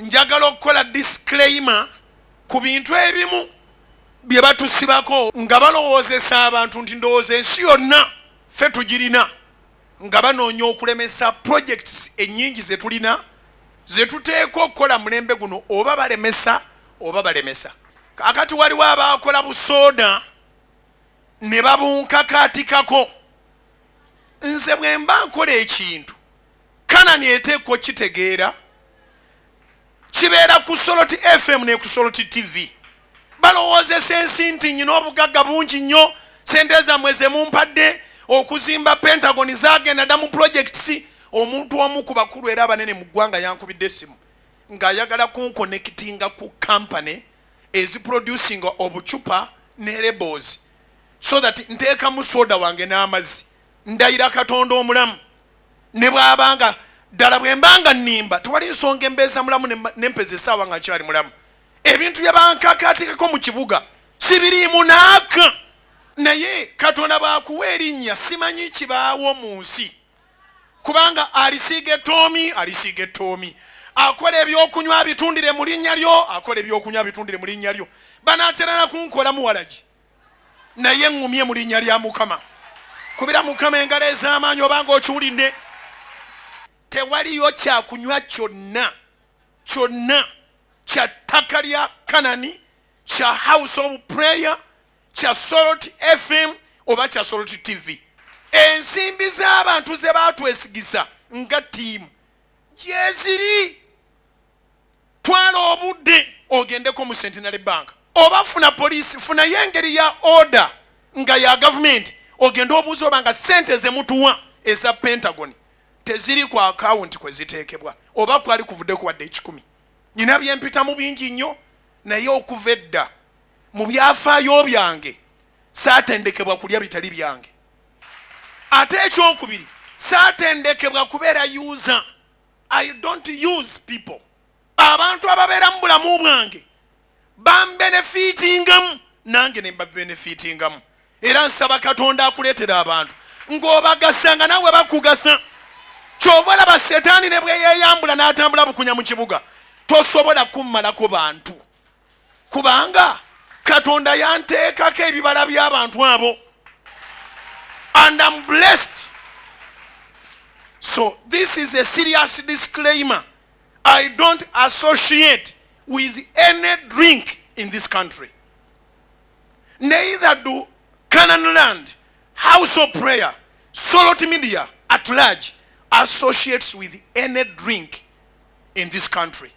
njagala okukola disclaimer ku bintu ebimu bye batusibako nga balowoozesa abantu nti ndowooza ensi yonna ffe tugirina nga banoonya okulemesa projects ennyingi ze tulina ze tuteeka okukola mulembe guno oba balemesa kakati waliwo abaakola busooda ne babunkakaatikako. Nze bwe mba nkola ekintu Canan eteekwa kitegeera kibeera ku Soloti FM ne ku Soloti TV. Balowoozesa ensi nti nyina obugagga bungi nnyo, sente zammwe ze mumpadde okuzimba Pentagon zaagenda dda mu projects. Omuntu omu ku bakulu era abanene mu ggwanga yankubidde essimu ng'ayagala kunkonekitinga ku company eziproducing obucupa ne labels so that nteekamu soda wange n'amazzi ndayira Katonda omulamu ne bw'abanga ddala bwe mbanga nnimba tewali nsonga embeeza mulamu n'empeza essaawa nga nkyali mulamu. Ebintu bye bankakaatikako mu kibuga sibiriimu naaka, naye Katonda bw'akuwa erinnya simanyi kibaawo mu nsi kubanga alisiiga ettoomi akola ebyokunywa bitundire mu linnya lyo, banaaterana kunkola muwalagi naye ŋŋumye mu linnya lya Mukama. Kubira Mukama engalo ez'amaanyi obanga okiwulidde. Tewaliyo kyakunywa kyonna kya ttaka lya Canan, kya House of Prayer, kya Soloti FM oba kya Soloti TV. Ensimbi z'abantu ze baatwesigisa nga ttiimu gyeziri. Twala obudde ogendeko mu Centenary Bank oba funa poliisi, funayo engeri ya order nga ya government ogenda obuuza oba nga sente ze mutuwa eza Pentagon teziri ku akawunti kwe ziteekebwa oba kwali kuvuddeku wadde 10. Nyina byempitamu bingi nnyo naye okuva edda mu byafaayo byange saatendekebwa kulya bitali byange. Ate ekyokubiri saatendekebwa kubeera user. I don't use people. Abantu ababeera mu bulamu bwange bambenefitingamu nange ne mbabenefitingamu. Era nsaba Katonda akuleetera abantu ng'obagasa nga nawe bakugasa. Kyova olaba Setaani ne bwe yeeyambula n'atambula bukunya mu kibuga tosobola kummalako bantu kubanga Katonda yanteekako ebibala by'abantu abo. And I'm blessed. So this is a serious disclaimer. I don't associate with any drink in this country. Neither do Canan Land, House of Prayer, Soloti Media at large associates with any drink in this country.